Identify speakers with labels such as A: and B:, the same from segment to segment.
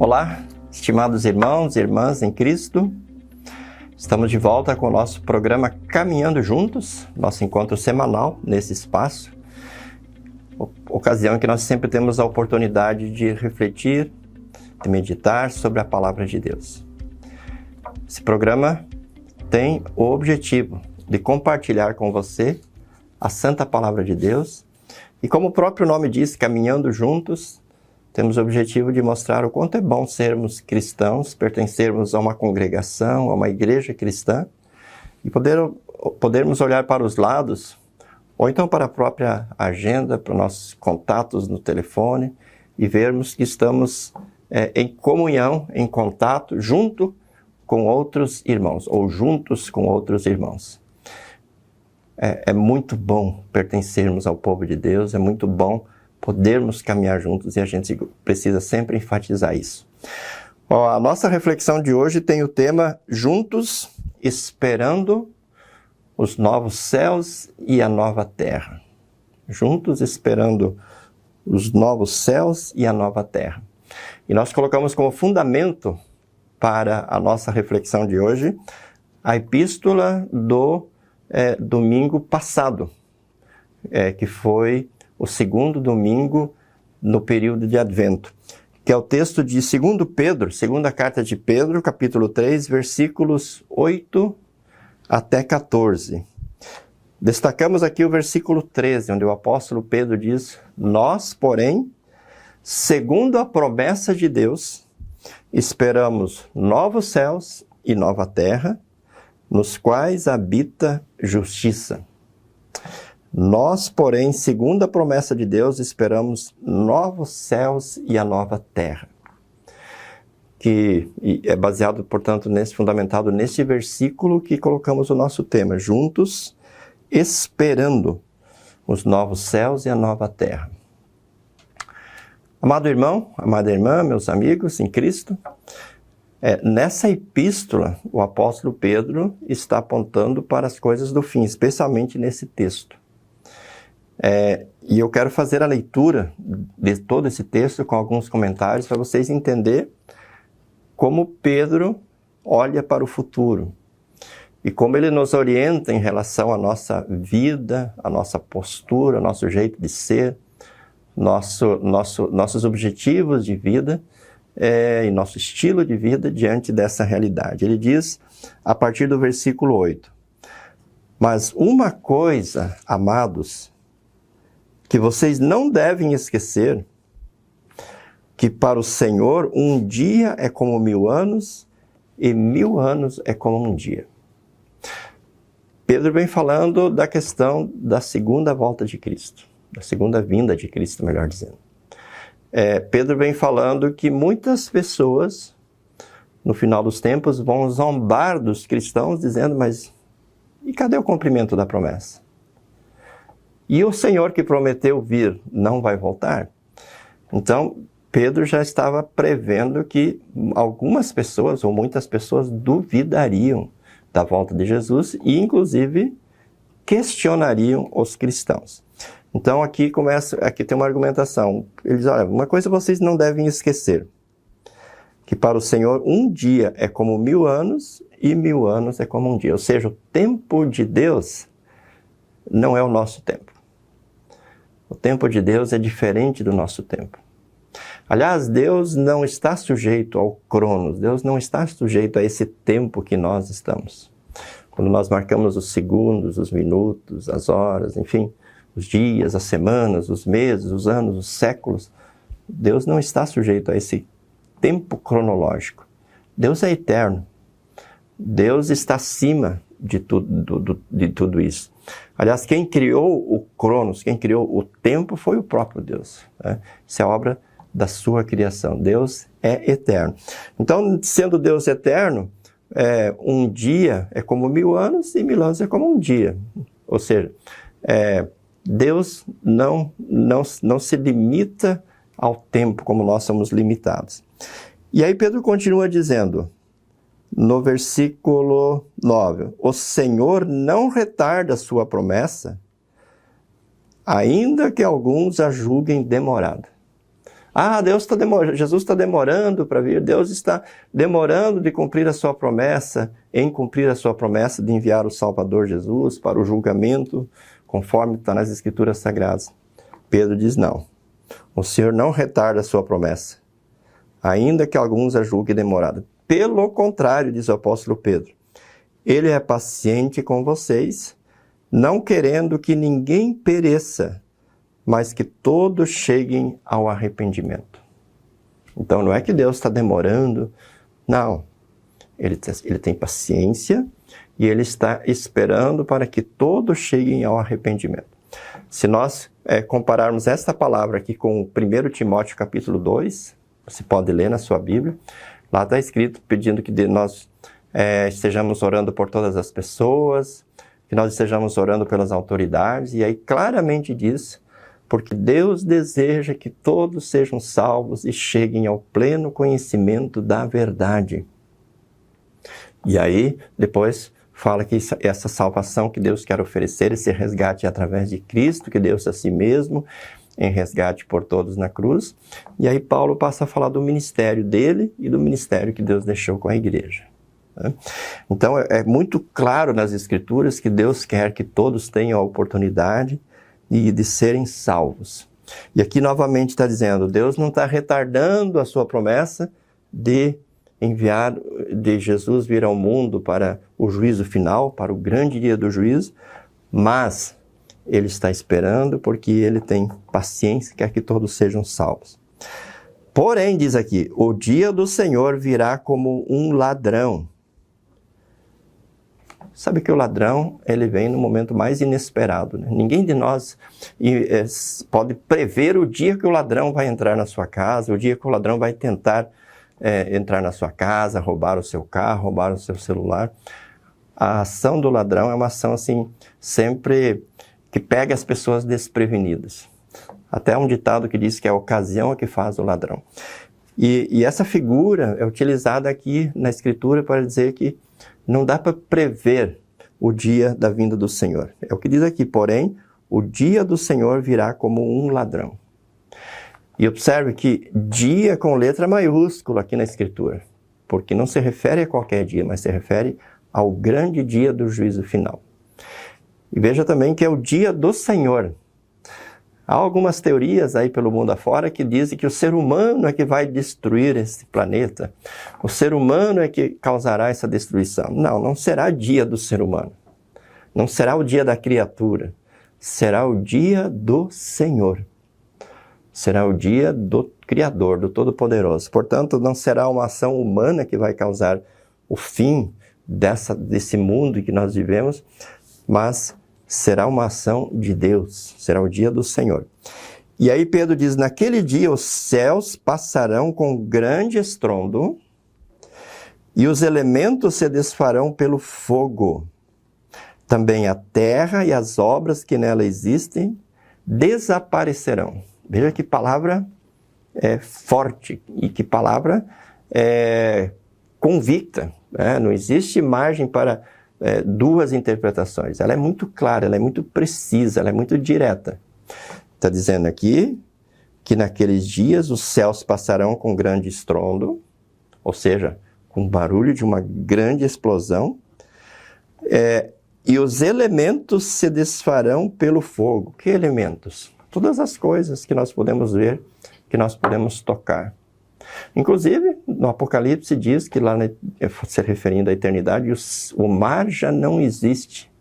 A: Olá, estimados irmãos e irmãs em Cristo. Estamos de volta com o nosso programa Caminhando Juntos, nosso encontro semanal nesse espaço. Ocasião em que nós sempre temos a oportunidade de refletir, de meditar sobre a Palavra de Deus. Esse programa tem o objetivo de compartilhar com você a Santa Palavra de Deus e, como o próprio nome diz, Caminhando Juntos, temos o objetivo de mostrar o quanto é bom sermos cristãos, pertencermos a uma congregação, a uma igreja cristã e podermos olhar para os lados ou então para a própria agenda, para os nossos contatos no telefone e vermos que estamos em comunhão, em contato, junto com outros irmãos ou juntos com outros irmãos. É muito bom pertencermos ao povo de Deus, é muito bom podermos caminhar juntos e a gente precisa sempre enfatizar isso. A nossa reflexão de hoje tem o tema Juntos, esperando os novos céus e a nova terra. Juntos, esperando os novos céus e a nova terra. E nós colocamos como fundamento para a nossa reflexão de hoje a epístola do domingo passado, que foi o segundo domingo no período de Advento, que é o texto de 2 Pedro, segunda carta de Pedro, capítulo 3, versículos 8 até 14. Destacamos aqui o versículo 13, onde o apóstolo Pedro diz: Nós, porém, segundo a promessa de Deus, esperamos novos céus e nova terra, nos quais habita justiça. Nós, porém, segundo a promessa de Deus, esperamos novos céus e a nova terra. Que é baseado, portanto, fundamentado nesse versículo que colocamos o nosso tema, juntos, esperando os novos céus e a nova terra. Amado irmão, amada irmã, meus amigos em Cristo, nessa epístola, o apóstolo Pedro está apontando para as coisas do fim, especialmente nesse texto. E eu quero fazer a leitura de todo esse texto com alguns comentários para vocês entenderem como Pedro olha para o futuro e como ele nos orienta em relação à nossa vida, à nossa postura, ao nosso jeito de ser, nossos objetivos de vida e nosso estilo de vida diante dessa realidade. Ele diz, a partir do versículo 8, Mas uma coisa, amados, que vocês não devem esquecer, que para o Senhor um dia é como 1000 anos e 1000 anos é como um dia. Pedro vem falando da questão da segunda volta de Cristo, da segunda vinda de Cristo, melhor dizendo. Pedro vem falando que muitas pessoas, no final dos tempos, vão zombar dos cristãos, dizendo, mas e cadê o cumprimento da promessa? E o Senhor que prometeu vir não vai voltar? Então, Pedro já estava prevendo que algumas pessoas, ou muitas pessoas, duvidariam da volta de Jesus e, inclusive, questionariam os cristãos. Então, aqui tem uma argumentação. Ele diz, olha, uma coisa vocês não devem esquecer, que para o Senhor um dia é como 1000 anos e 1000 anos é como um dia. Ou seja, o tempo de Deus não é o nosso tempo. O tempo de Deus é diferente do nosso tempo. Aliás, Deus não está sujeito ao cronos, Deus não está sujeito a esse tempo que nós estamos. Quando nós marcamos os segundos, os minutos, as horas, enfim, os dias, as semanas, os meses, os anos, os séculos, Deus não está sujeito a esse tempo cronológico. Deus é eterno. Deus está acima de tudo isso. Aliás, quem criou o cronos, quem criou o tempo foi o próprio Deus. Isso é obra da sua criação. Deus é eterno. Então, sendo Deus eterno, um dia é como 1000 anos e 1000 anos é como um dia. Ou seja, Deus não se limita ao tempo como nós somos limitados. E aí Pedro continua dizendo, no versículo 9, o Senhor não retarda a sua promessa, ainda que alguns a julguem demorada. Ah, Jesus está demorando para vir, Deus está demorando de cumprir a sua promessa, em cumprir a sua promessa de enviar o Salvador Jesus para o julgamento, conforme está nas Escrituras Sagradas. Pedro diz não, o Senhor não retarda a sua promessa, ainda que alguns a julguem demorada. Pelo contrário, diz o apóstolo Pedro, Ele é paciente com vocês, não querendo que ninguém pereça, mas que todos cheguem ao arrependimento. Então não é que Deus está demorando, não. Ele tem paciência e Ele está esperando para que todos cheguem ao arrependimento. Se nós compararmos esta palavra aqui com 1 Timóteo capítulo 2, você pode ler na sua Bíblia, lá está escrito pedindo que nós estejamos orando por todas as pessoas, que nós estejamos orando pelas autoridades, e aí claramente diz, porque Deus deseja que todos sejam salvos e cheguem ao pleno conhecimento da verdade. E aí, depois, fala que essa salvação que Deus quer oferecer, esse resgate é através de Cristo, que deu-se a si mesmo, em resgate por todos na cruz. E aí Paulo passa a falar do ministério dele e do ministério que Deus deixou com a igreja. Então, é muito claro nas Escrituras que Deus quer que todos tenham a oportunidade de serem salvos. E aqui novamente está dizendo, Deus não está retardando a sua promessa de enviar, de Jesus vir ao mundo para o juízo final, para o grande dia do juízo, mas Ele está esperando porque Ele tem paciência e quer que todos sejam salvos. Porém, diz aqui, o dia do Senhor virá como um ladrão. Sabe que o ladrão, ele vem no momento mais inesperado, né? Ninguém de nós pode prever o dia que o ladrão vai entrar na sua casa, o dia que o ladrão vai tentar entrar na sua casa, roubar o seu carro, roubar o seu celular. A ação do ladrão é uma ação assim, sempre que pega as pessoas desprevenidas. Até um ditado que diz que é a ocasião que faz o ladrão. E essa figura é utilizada aqui na Escritura para dizer que não dá para prever o dia da vinda do Senhor. É o que diz aqui, porém, o dia do Senhor virá como um ladrão. E observe que dia com letra maiúscula aqui na Escritura, porque não se refere a qualquer dia, mas se refere ao grande dia do juízo final. E veja também que é o dia do Senhor. Há algumas teorias aí pelo mundo afora que dizem que o ser humano é que vai destruir esse planeta. O ser humano é que causará essa destruição. Não, não será dia do ser humano. Não será o dia da criatura. Será o dia do Senhor. Será o dia do Criador, do Todo-Poderoso. Portanto, não será uma ação humana que vai causar o fim desse mundo em que nós vivemos, mas será uma ação de Deus, será o dia do Senhor. E aí Pedro diz, naquele dia os céus passarão com grande estrondo e os elementos se desfarão pelo fogo. Também a terra e as obras que nela existem desaparecerão. Veja que palavra forte e que palavra convicta. Não existe margem para duas interpretações. Ela é muito clara, ela é muito precisa, ela é muito direta. Está dizendo aqui que naqueles dias os céus passarão com grande estrondo, ou seja, com barulho de uma grande explosão, e os elementos se desfarão pelo fogo. Que elementos? Todas as coisas que nós podemos ver, que nós podemos tocar. Inclusive, no Apocalipse diz que lá, se referindo à eternidade, o mar já não existe.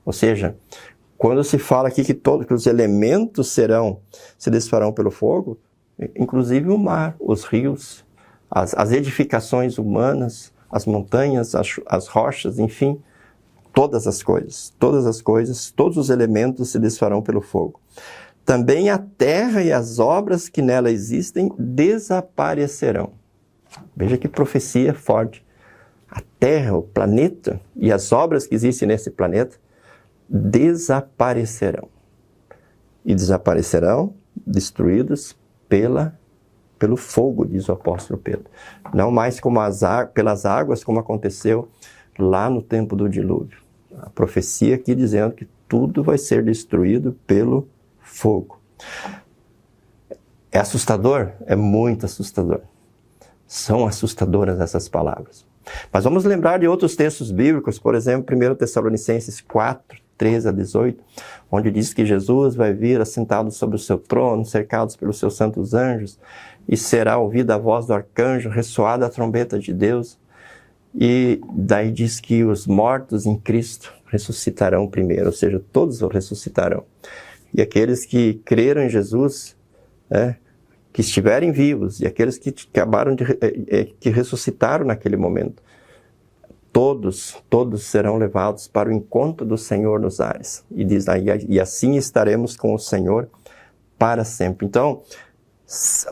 A: Ou seja, quando se fala aqui que os elementos se desfarão pelo fogo, inclusive o mar, os rios, as edificações humanas, as montanhas, as rochas, enfim, todas as coisas, todos os elementos se desfarão pelo fogo. Também a terra e as obras que nela existem desaparecerão. Veja que profecia forte. A terra, o planeta e as obras que existem nesse planeta desaparecerão. E desaparecerão destruídos pelo fogo, diz o apóstolo Pedro. Não mais como pelas águas, como aconteceu lá no tempo do dilúvio. A profecia aqui dizendo que tudo vai ser destruído pelo fogo. É assustador? É muito assustador. São assustadoras essas palavras. Mas vamos lembrar de outros textos bíblicos, por exemplo, 1 Tessalonicenses 4, 13 a 18, onde diz que Jesus vai vir assentado sobre o seu trono, cercados pelos seus santos anjos, e será ouvida a voz do arcanjo, ressoada a trombeta de Deus. E daí diz que os mortos em Cristo ressuscitarão primeiro, ou seja, todos ressuscitarão. E aqueles que creram em Jesus, que estiverem vivos, e aqueles que acabaram que ressuscitaram naquele momento, todos serão levados para o encontro do Senhor nos ares. E diz aí, e assim estaremos com o Senhor para sempre. Então,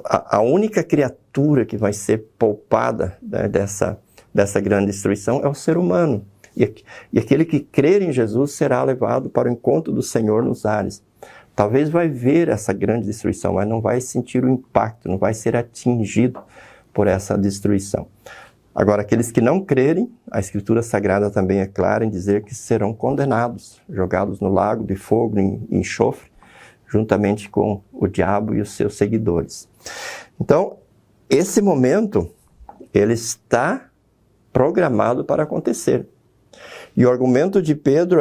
A: a única criatura que vai ser poupada, né, dessa grande destruição é o ser humano. E aquele que crer em Jesus será levado para o encontro do Senhor nos ares. Talvez vai ver essa grande destruição, mas não vai sentir o impacto, não vai ser atingido por essa destruição. Agora, aqueles que não crerem, a Escritura Sagrada também é clara em dizer que serão condenados, jogados no lago de fogo e enxofre, juntamente com o diabo e os seus seguidores. Então, esse momento, ele está programado para acontecer. E o argumento de Pedro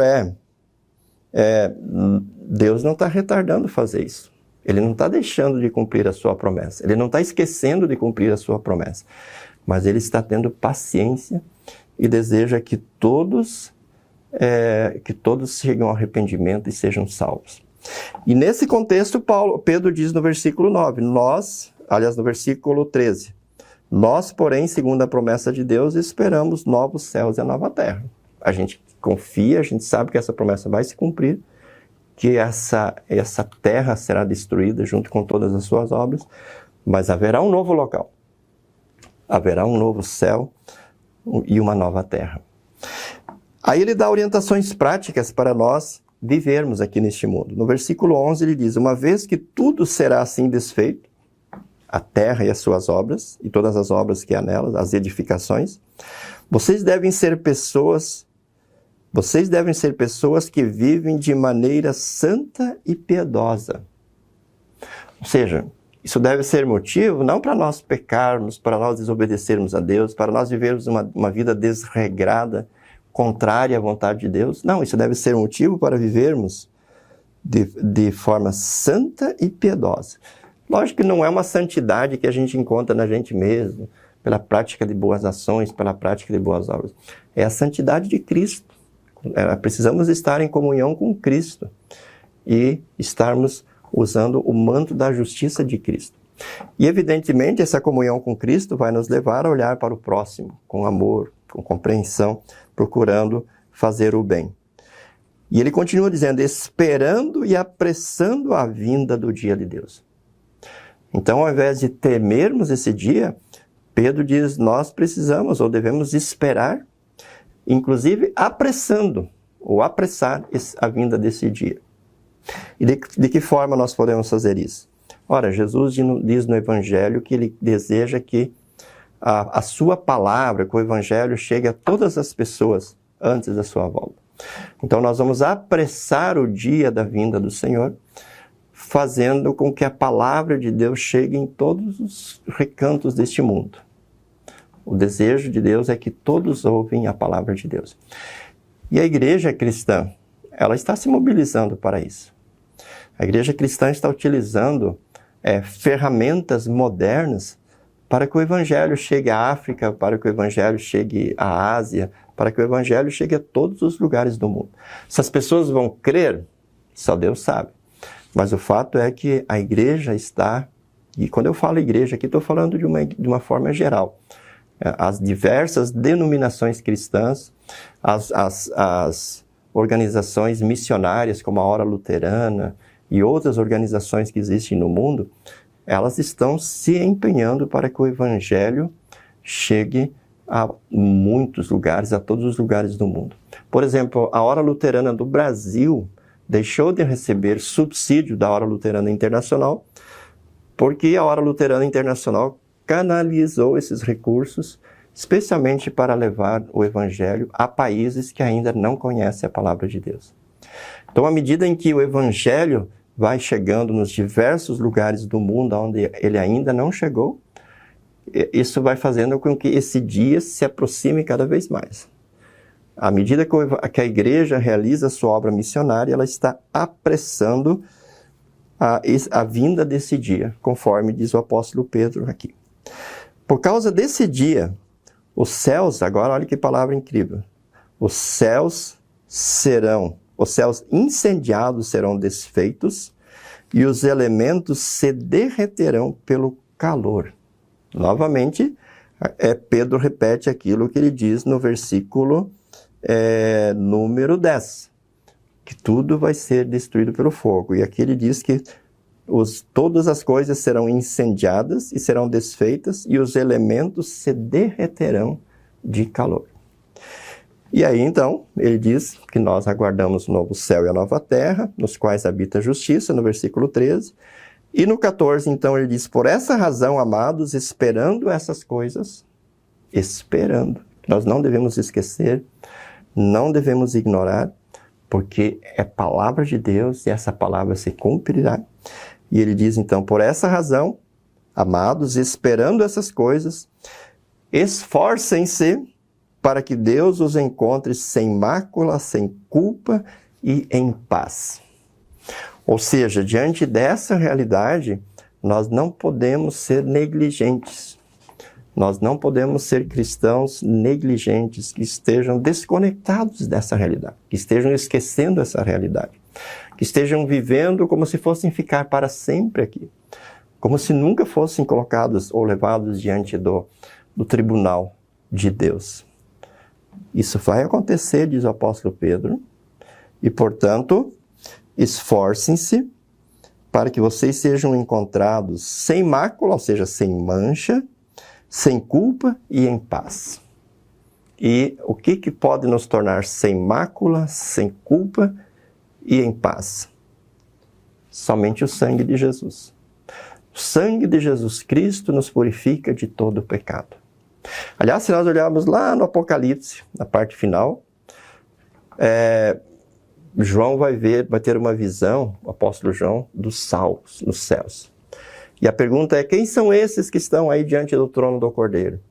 A: Deus não está retardando fazer isso. Ele não está deixando de cumprir a sua promessa. Ele não está esquecendo de cumprir a sua promessa. Mas ele está tendo paciência e deseja que todos cheguem ao arrependimento e sejam salvos. E nesse contexto, Pedro diz no versículo 9, no versículo 13, nós, porém, segundo a promessa de Deus, esperamos novos céus e a nova terra. A gente confia, a gente sabe que essa promessa vai se cumprir, que essa terra será destruída junto com todas as suas obras, mas haverá um novo local. Haverá um novo céu e uma nova terra. Aí ele dá orientações práticas para nós vivermos aqui neste mundo. No versículo 11 ele diz, uma vez que tudo será assim desfeito, a terra e as suas obras, e todas as obras que há nelas, as edificações, vocês devem ser pessoas que vivem de maneira santa e piedosa. Ou seja, isso deve ser motivo não para nós pecarmos, para nós desobedecermos a Deus, para nós vivermos uma vida desregrada, contrária à vontade de Deus. Não, isso deve ser motivo para vivermos de forma santa e piedosa. Lógico que não é uma santidade que a gente encontra na gente mesmo, pela prática de boas ações, pela prática de boas obras. É a santidade de Cristo. Precisamos estar em comunhão com Cristo e estarmos usando o manto da justiça de Cristo. E evidentemente essa comunhão com Cristo vai nos levar a olhar para o próximo, com amor, com compreensão, procurando fazer o bem. E ele continua dizendo, esperando e apressando a vinda do dia de Deus. Então, ao invés de temermos esse dia, Pedro diz, nós precisamos ou devemos esperar, inclusive apressando, ou apressar a vinda desse dia. E de que forma nós podemos fazer isso? Ora, Jesus diz no Evangelho que ele deseja que a sua palavra, que o Evangelho chegue a todas as pessoas antes da sua volta. Então nós vamos apressar o dia da vinda do Senhor, fazendo com que a palavra de Deus chegue em todos os recantos deste mundo. O desejo de Deus é que todos ouvem a palavra de Deus. E a igreja cristã, ela está se mobilizando para isso. A igreja cristã está utilizando ferramentas modernas para que o evangelho chegue à África, para que o evangelho chegue à Ásia, para que o evangelho chegue a todos os lugares do mundo. Se as pessoas vão crer, só Deus sabe. Mas o fato é que a igreja está, e quando eu falo igreja aqui, estou falando de uma forma geral. As diversas denominações cristãs, as organizações missionárias, como a Hora Luterana e outras organizações que existem no mundo, elas estão se empenhando para que o evangelho chegue a muitos lugares, a todos os lugares do mundo. Por exemplo, a Hora Luterana do Brasil deixou de receber subsídio da Hora Luterana Internacional, porque a Hora Luterana Internacional canalizou esses recursos, especialmente para levar o evangelho a países que ainda não conhecem a palavra de Deus. Então, à medida em que o evangelho vai chegando nos diversos lugares do mundo onde ele ainda não chegou, isso vai fazendo com que esse dia se aproxime cada vez mais. À medida que a igreja realiza a sua obra missionária, ela está apressando a vinda desse dia, conforme diz o apóstolo Pedro aqui. Por causa desse dia, os céus, agora olha que palavra incrível, os céus incendiados serão desfeitos e os elementos se derreterão pelo calor. Novamente, Pedro repete aquilo que ele diz no versículo número 10, que tudo vai ser destruído pelo fogo. E aqui ele diz que todas as coisas serão incendiadas e serão desfeitas e os elementos se derreterão de calor. E aí, então, ele diz que nós aguardamos o novo céu e a nova terra, nos quais habita a justiça, no versículo 13. E no 14, então, ele diz, por essa razão, amados, esperando essas coisas, nós não devemos esquecer, não devemos ignorar, porque é palavra de Deus e essa palavra se cumprirá. E ele diz, então, por essa razão, amados, esperando essas coisas, esforcem-se para que Deus os encontre sem mácula, sem culpa e em paz. Ou seja, diante dessa realidade, nós não podemos ser negligentes. Nós não podemos ser cristãos negligentes, que estejam desconectados dessa realidade, que estejam esquecendo essa realidade, que estejam vivendo como se fossem ficar para sempre aqui, como se nunca fossem colocados ou levados diante do tribunal de Deus. Isso vai acontecer, diz o apóstolo Pedro, e, portanto, esforcem-se para que vocês sejam encontrados sem mácula, ou seja, sem mancha, sem culpa e em paz. E o que pode nos tornar sem mácula, sem culpa e em paz? Somente o sangue de Jesus. O sangue de Jesus Cristo nos purifica de todo o pecado. Aliás, se nós olharmos lá no Apocalipse, na parte final, João vai ter uma visão, o apóstolo João, dos salvos nos céus. E a pergunta é, quem são esses que estão aí diante do trono do Cordeiro?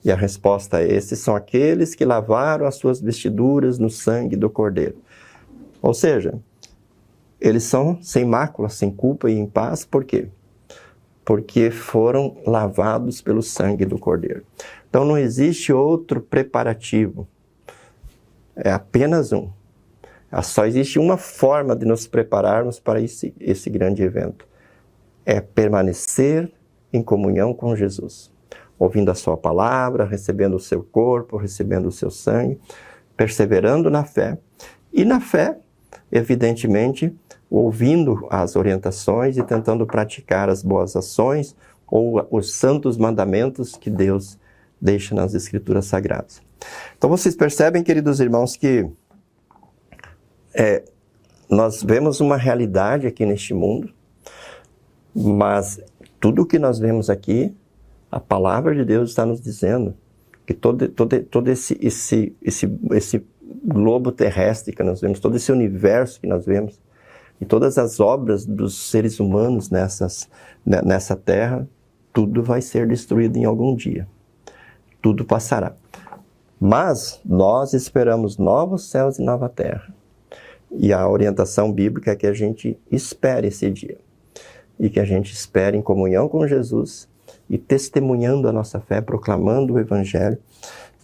A: E a resposta é, esses são aqueles que lavaram as suas vestiduras no sangue do Cordeiro. Ou seja, eles são sem mácula, sem culpa e em paz, por quê? Porque foram lavados pelo sangue do Cordeiro. Então não existe outro preparativo, é apenas um. Só existe uma forma de nos prepararmos para esse grande evento. É permanecer em comunhão com Jesus, ouvindo a sua palavra, recebendo o seu corpo, recebendo o seu sangue, perseverando na fé. E na fé, evidentemente, ouvindo as orientações e tentando praticar as boas ações ou os santos mandamentos que Deus deixa nas Escrituras Sagradas. Então vocês percebem, queridos irmãos, que nós vemos uma realidade aqui neste mundo, mas tudo o que nós vemos aqui, a palavra de Deus está nos dizendo que todo esse globo terrestre que nós vemos, todo esse universo que nós vemos, e todas as obras dos seres humanos nessa terra, tudo vai ser destruído em algum dia. Tudo passará. Mas nós esperamos novos céus e nova terra. E a orientação bíblica é que a gente espere esse dia. E que a gente espere em comunhão com Jesus e testemunhando a nossa fé, proclamando o Evangelho,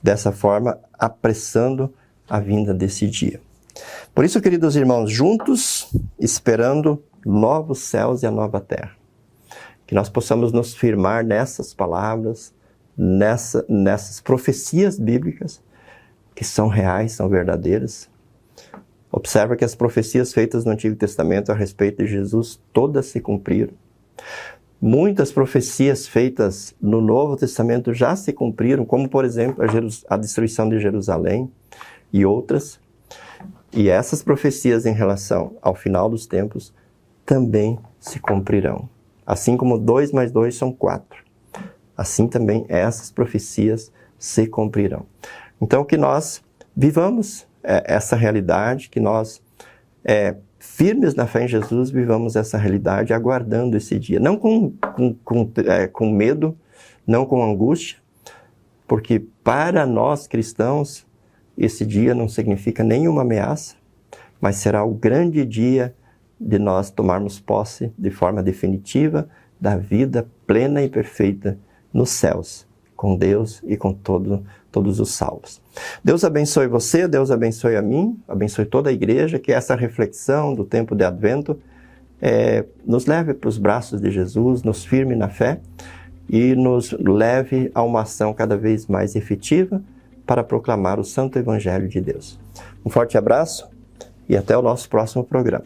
A: dessa forma apressando a vinda desse dia. Por isso, queridos irmãos, juntos, esperando novos céus e a nova terra. Que nós possamos nos firmar nessas palavras, nessas profecias bíblicas, que são reais, são verdadeiras. Observa que as profecias feitas no Antigo Testamento a respeito de Jesus, todas se cumpriram. Muitas profecias feitas no Novo Testamento já se cumpriram, como, por exemplo, a destruição de Jerusalém e outras. E essas profecias em relação ao final dos tempos também se cumprirão. Assim como 2 mais 2 são 4. Assim também essas profecias se cumprirão. Então que nós vivamos essa realidade, que nós firmes na fé em Jesus, vivamos essa realidade, aguardando esse dia. Não com medo, não com angústia, porque para nós cristãos, esse dia não significa nenhuma ameaça, mas será o grande dia de nós tomarmos posse de forma definitiva da vida plena e perfeita nos céus, com Deus e com todos os salvos. Deus abençoe você, Deus abençoe a mim, abençoe toda a igreja, que essa reflexão do tempo de Advento nos leve para os braços de Jesus, nos firme na fé e nos leve a uma ação cada vez mais efetiva para proclamar o Santo Evangelho de Deus. Um forte abraço e até o nosso próximo programa.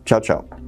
A: Tchau, tchau.